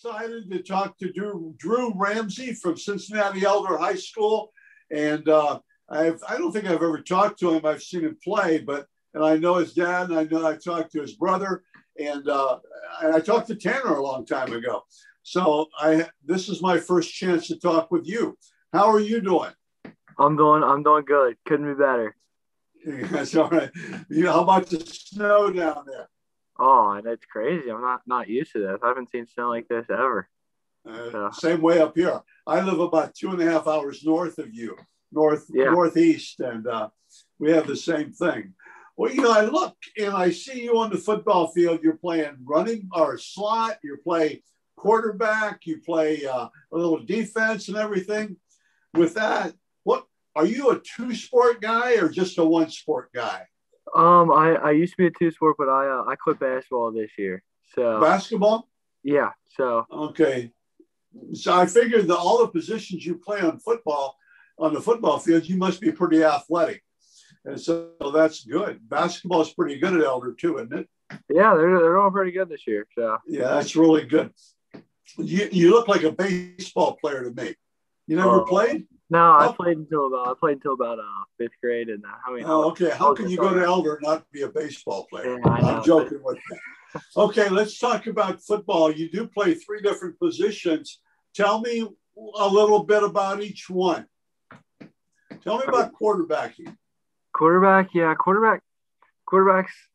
excited to talk to Drew Ramsey from Cincinnati Elder High School. And I don't think I've ever talked to him. I've seen him play, and I know his dad, and I know I talked to his brother, and I talked to Tanner a long time ago. So this is my first chance to talk with you. How are you doing? I'm doing good. Couldn't be better. That's all right. How about the snow down there? Oh, that's crazy. I'm not used to this. I haven't seen snow like this ever. Same way up here. I live about 2.5 hours north of you, northeast, and we have the same thing. Well, I look and I see you on the football field. You're playing running or slot. You play quarterback. You play a little defense and everything. With that, what are you, a two-sport guy or just a one-sport guy? I used to be a two-sport, but I quit basketball this year. So basketball? Yeah. So okay. So I figured that all the positions you play on the football field, you must be pretty athletic. And so that's good. Basketball is pretty good at Elder too, isn't it? Yeah, they're all pretty good this year. So yeah, that's really good. You look like a baseball player to me. You never played? No, I played until about fifth grade, and okay. How can you go to Elder and not be a baseball player? Yeah, I'm joking with you. Okay, let's talk about football. You do play 3 different positions. Tell me a little bit about each one. Tell me about quarterbacking. Quarterback, yeah, quarterbacks.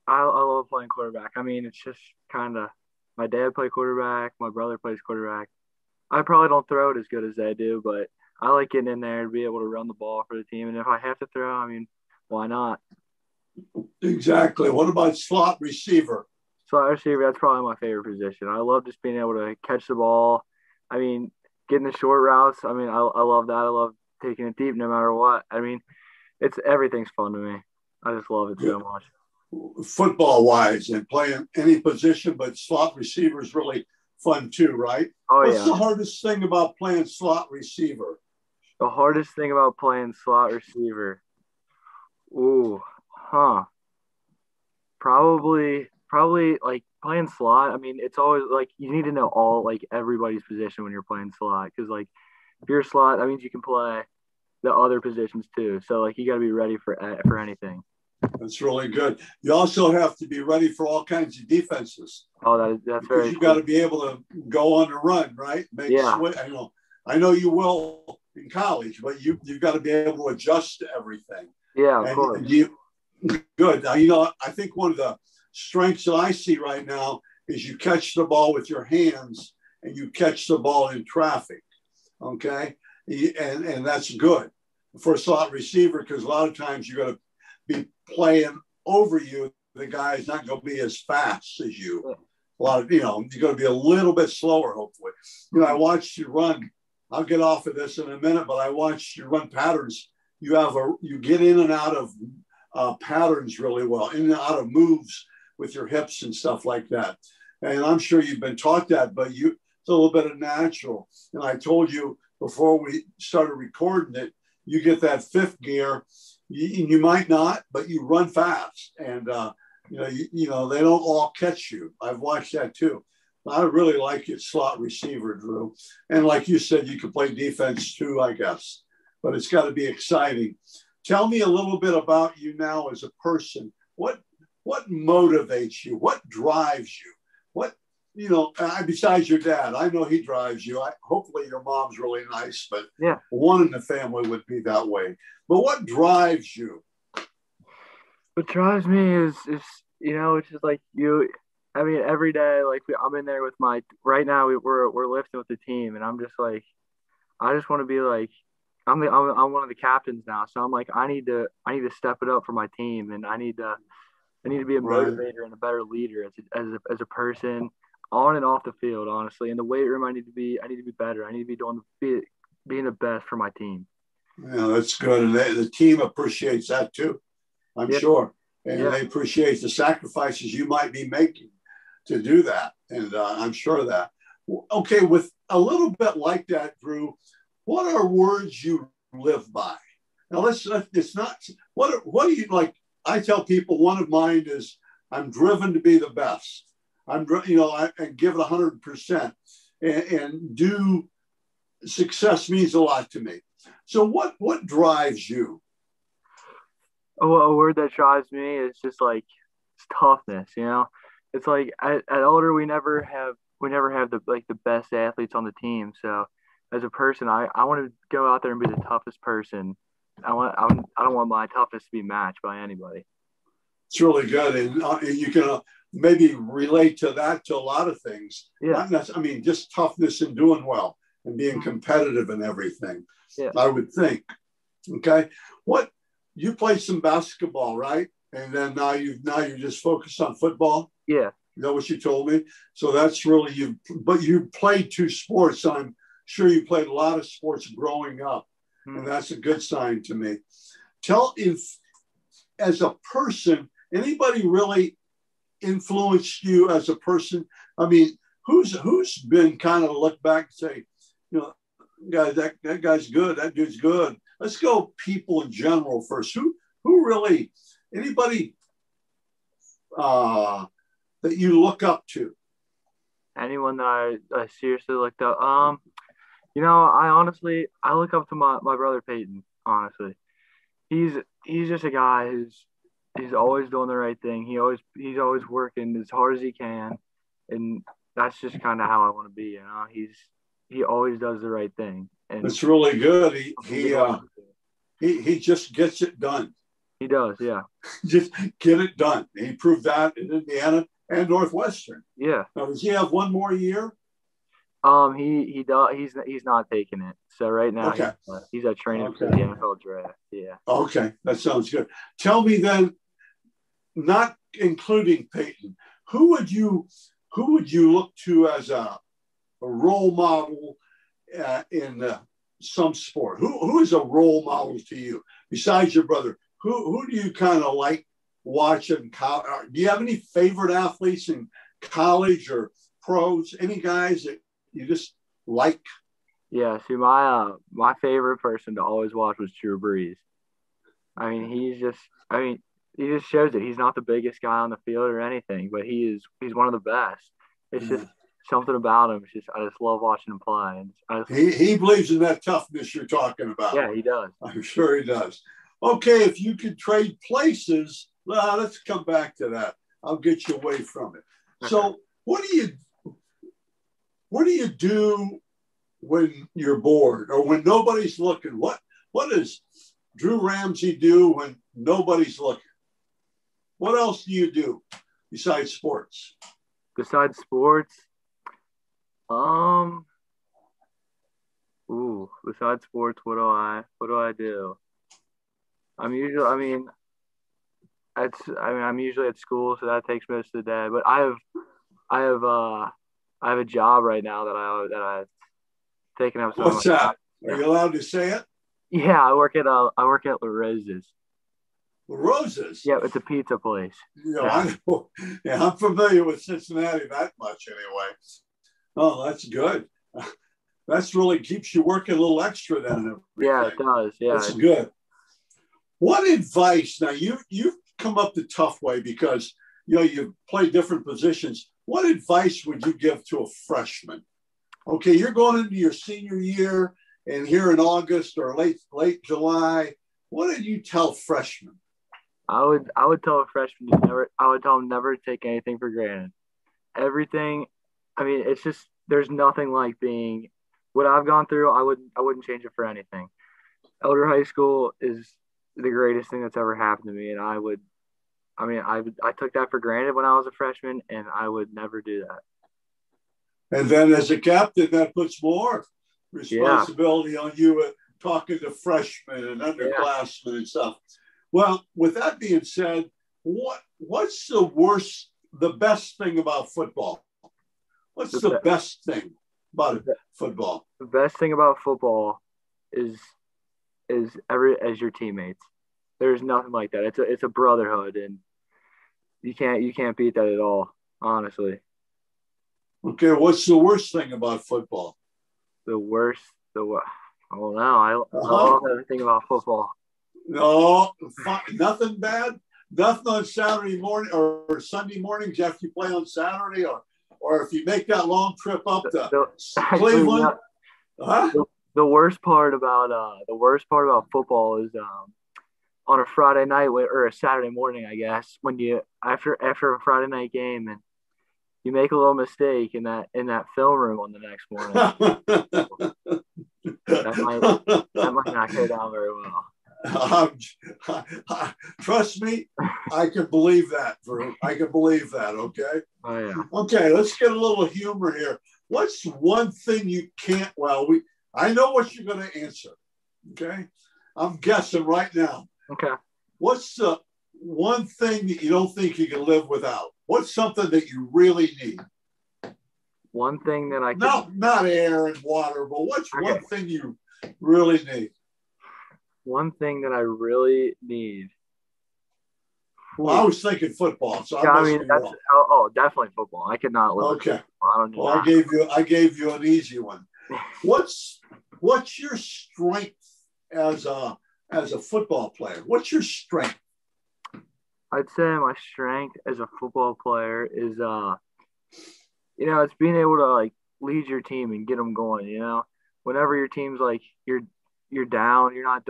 I love playing quarterback. I mean, it's just kind of my dad played quarterback, my brother plays quarterback. I probably don't throw it as good as they do, but I like getting in there and be able to run the ball for the team. And if I have to throw, I mean, why not? Exactly. What about slot receiver? Slot receiver, that's probably my favorite position. I love just being able to catch the ball. I mean, getting the short routes. I mean, I love that. I love taking it deep no matter what. I mean, everything's fun to me. I just love it so much. Football-wise and playing any position, but slot receiver is really fun too, right? What's the hardest thing about playing slot receiver? The hardest thing about playing slot receiver? Probably like playing slot. I mean, it's always like you need to know everybody's position when you're playing slot, because like if you're a slot, that means you can play the other positions too. So like you got to be ready for anything. That's really good. You also have to be ready for all kinds of defenses. Oh, that's very. Because you got to be able to go on the run, right? I know you will in college, but you've got to be able to adjust to everything. Yeah, of course. Good. Now, I think one of the strengths that I see right now is you catch the ball with your hands and you catch the ball in traffic. Okay, and that's good for a slot receiver, because a lot of times you're going to be playing over you. The guy's not going to be as fast as you. A lot of, you're going to be a little bit slower, hopefully. I watched you run. I'll get off of this in a minute, but I watched you run patterns. You get in and out of patterns really well, in and out of moves with your hips and stuff like that. And I'm sure you've been taught that, but it's a little bit of natural. And I told you before we started recording it, you get that fifth gear. You might not, but you run fast, and they don't all catch you. I've watched that too. I really like your slot receiver, Drew. And like you said, you can play defense too, I guess. But it's got to be exciting. Tell me a little bit about you now as a person. What motivates you? What drives you? Besides your dad, I know he drives you. Hopefully your mom's really nice, but yeah, one in the family would be that way. But what drives you? What drives me is it's just like you. I mean, every day, I'm in there with right now we're lifting with the team, and I'm just like, I just want to be like, I'm one of the captains now, so I'm like, I need to step it up for my team, and I need to be a motivator and a better leader as a person, on and off the field, honestly. In the weight room, I need to be better. I need to be being the best for my team. Yeah, that's good. And the team appreciates that too, I'm sure. And they appreciate the sacrifices you might be making to do that. And I'm sure of that. Okay, with a little bit like that, Drew, what are words you live by? Now, it's not, what do you like? I tell people one of mine is, I'm driven to be the best. I give it 100%. and do success means a lot to me. So what drives you? Oh, a word that drives me is just like it's toughness. It's like at Elder we never have the best athletes on the team. So as a person, I want to go out there and be the toughest person. I don't want my toughness to be matched by anybody. It's really good, and you can maybe relate to that to a lot of things. Yeah. Just toughness and doing well and being competitive and everything. Yeah. I would think. Okay, what you played some basketball, right? And then now you just focused on football. Yeah. You know what you told me? So that's really you. But you played two sports. I'm sure you played a lot of sports growing up, and that's a good sign to me. Tell if, as a person, anybody really influenced you as a person? I mean, who's been kind of look back and say, guys, that guy's good, that dude's good. Let's go people in general first. Who really, anybody that you look up to? Anyone that I seriously looked up. I look up to my brother Peyton, honestly. He's just a guy he's always doing the right thing. He's always working as hard as he can, and that's just kind of how I want to be. He always does the right thing. And it's really good. He just gets it done. He does, yeah. Just get it done. He proved that in Indiana and Northwestern. Yeah. Now, does he have one more year? He does. He's not taking it. So right now, okay. he's at training for the NFL draft. Yeah. Okay, that sounds good. Tell me then, not including Peyton, who would you look to as a role model in some sport? Who is a role model to you besides your brother? Who do you kind of like watching? Do you have any favorite athletes in college or pros? Any guys that you just like? Yeah. See, my favorite person to always watch was Drew Brees. He just shows it. He's not the biggest guy on the field or anything, but he's one of the best. It's just something about him. I just love watching him play. He believes in that toughness you're talking about. Yeah, he does. I'm sure he does. Okay, if you could trade places, let's come back to that. I'll get you away from it. Okay. So what do you do when you're bored or when nobody's looking? What does Drew Ramsey do when nobody's looking? What else do you do besides sports? Besides sports? Besides sports, what do I do? I'm usually at school, so that takes most of the day. But I have a job right now that I've taken up. What's that? Are you allowed to say it? Yeah, I work at La Rosa's. La Rosa's? Yeah, it's a pizza place. I know. Yeah, I'm familiar with Cincinnati that much anyway. Oh, that's good. That's really keeps you working a little extra then. Yeah, it does. Yeah, that's good. What advice? Now you've come up the tough way because you play different positions. What advice would you give to a freshman? Okay, you're going into your senior year, and here in August or late July, what did you tell freshmen? I would tell a freshman I would tell them never to take anything for granted. Everything. It's just there's nothing like being what I've gone through. I wouldn't change it for anything. Elder High School is the greatest thing that's ever happened to me, and I took that for granted when I was a freshman, and I would never do that. And then as a captain, that puts more responsibility on you talking to freshmen and underclassmen and stuff. Well, with that being said, what's the best thing about football? What's the best thing about football? The best thing about football is your teammates. There's nothing like that. It's a brotherhood, and you can't beat that at all, honestly. Okay, what's the worst thing about football? I don't know. I love everything about football. No, nothing bad. Nothing on Saturday morning or Sunday mornings after you play on Saturday, or if you make that long trip up to actually, Cleveland. The worst part about football is on a Friday night or a Saturday morning, I guess, when you after a Friday night game and you make a little mistake in that film room on the next morning. that might not go down very well. Trust me, I can believe that, Drew. I can believe that, okay? Oh, yeah. Okay, let's get a little humor here. What's one thing you can't, I know what you're going to answer, okay? I'm guessing right now. Okay. What's the one thing that you don't think you can live without? What's something that you really need? One thing that I can... Not air and water, but what's one thing you really need? One thing that I really need. Well, I was thinking football, so that's definitely football. I could not live. Okay. I gave you an easy one. What's your strength as a football player? What's your strength? I'd say my strength as a football player is it's being able to like lead your team and get them going. You know, whenever your team's like you're down, you're not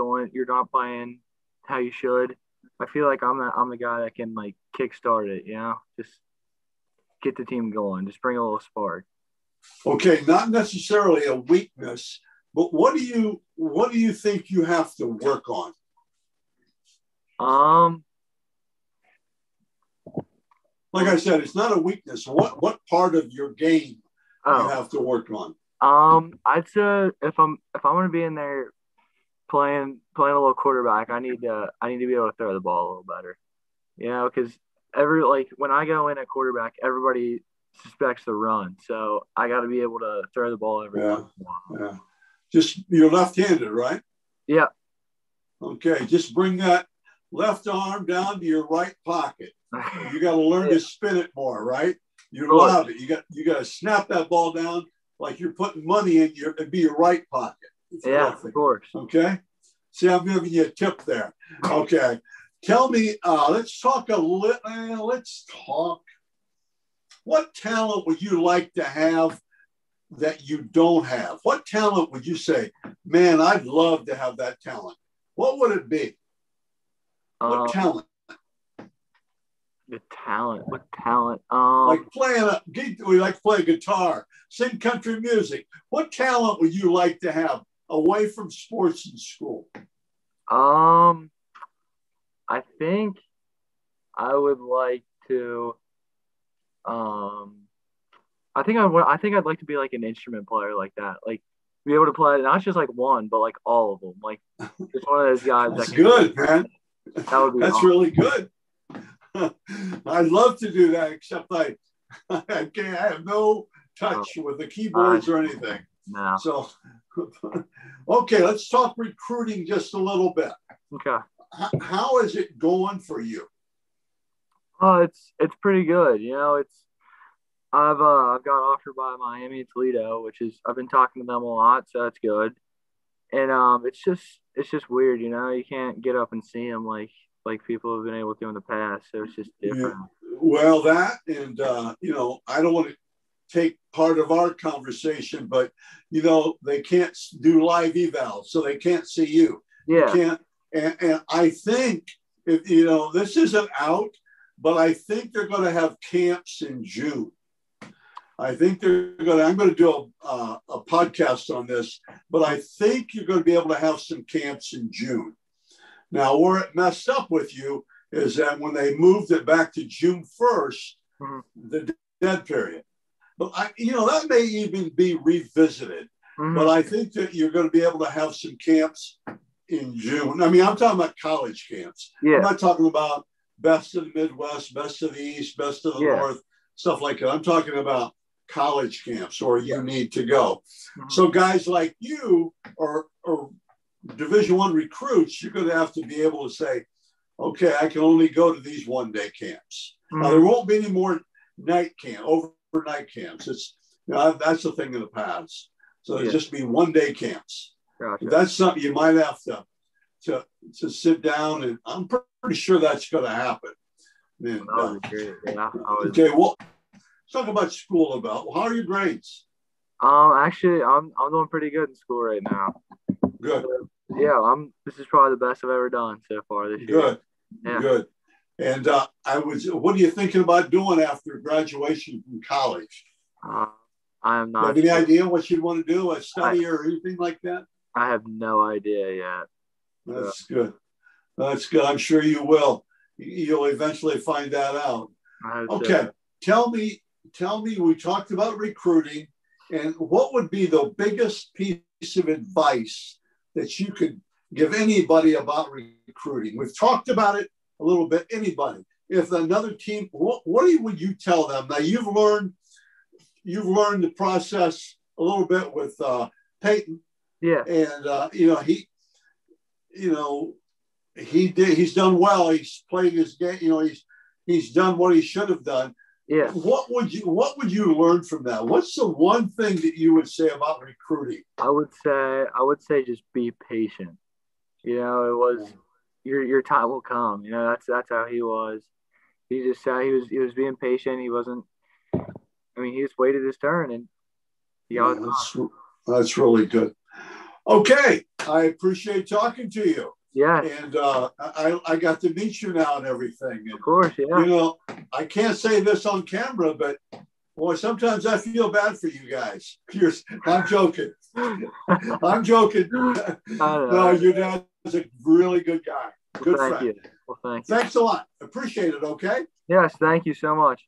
playing how you should. I feel like I'm the guy that can like kickstart it, you know, just get the team going, just bring a little spark. Okay, not necessarily a weakness, but what do you think you have to work on? Like I said, it's not a weakness. What part of your game do you have to work on? I'd say if I'm going to be in there playing a little quarterback, I need to be able to throw the ball a little better. You know, because when I go in at quarterback, everybody suspects the run, so I got to be able to throw the ball every once in a while. Yeah. Just you're left-handed, right? Yeah. Okay, just bring that left arm down to your right pocket. You got to learn to spin it more, right? You love it. You got to snap that ball down like you're putting money in it'd be your right pocket. Yeah, of course. Okay. See, I'm giving you a tip there. Okay. Tell me, let's talk. What talent would you like to have that you don't have? What talent would you say, man, I'd love to have that talent? What would it be? What talent? The talent. What talent? Like we like to play guitar, sing country music. What talent would you like to have away from sports in school? I think I would like to. I think I'd like to be like an instrument player like that, like be able to play not just like one, but like all of them. Like just one of those guys. That's good, man. That would be. That's awesome. Really good. I'd love to do that, except I have no touch with the keyboards or anything. No. So, okay, let's talk recruiting just a little bit. Okay. How is it going for you? It's pretty good. You know, I've got offered by Miami and Toledo, which is I've been talking to them a lot, so that's good. And it's just weird, you know. You can't get up and see them like people have been able to in the past, so it's just different. Yeah. Well, that and I don't want to take part of our conversation, but they can't do live evals, so they can't see you. Yeah. You can't, and I think if this isn't out, but I think they're going to have camps in June. I think I'm going to do a podcast on this, but I think you're going to be able to have some camps in June. Now, where it messed up with you is that when they moved it back to June 1st, the dead period. But that may even be revisited. But I think that you're going to be able to have some camps in June. I mean, I'm talking about college camps. Yeah. I'm not talking about best of the Midwest, best of the East, best of the North, stuff like that. I'm talking about college camps where you need to go. So guys like you or Division I recruits, you're going to have to be able to say, okay, I can only go to these one-day camps. Now, there won't be any more overnight camps. It's that's the thing in the past. So it'll just be one-day camps. Gotcha. That's something you might have to sit down, and I'm pretty sure that's going to happen. And, okay, well, talk about school about. How are your grades? Actually, I'm doing pretty good in school right now. Good. Yeah, this is probably the best I've ever done so far this year. Good. Yeah. Good. And what are you thinking about doing after graduation from college? I am You not have any sure. idea what you want to do, a study or anything like that? I have no idea yet. That's good. That's good. I'm sure you will. You'll eventually find that out. Okay. Tell me, we talked about recruiting, and what would be the biggest piece of advice that you could give anybody about recruiting? We've talked about it a little bit. Anybody. If another team, what would you tell them? Now you've learned the process a little bit with Peyton. Yeah. And he's done well. He's played his game. He's done what he should have done. Yeah. What would you learn from that? What's the one thing that you would say about recruiting? I would say just be patient. It was your time will come. That's how he was. He just said he was being patient. He wasn't. He just waited his turn, and that's really good. Okay, I appreciate talking to you. Yeah. And I got to meet you now and everything. And, of course, yeah. I can't say this on camera, but boy, sometimes I feel bad for you guys. I'm joking. I'm joking. No, your dad's a really good guy. Good friend. Thank you. Well, thank you. Thanks a lot. Appreciate it, okay? Yes, thank you so much.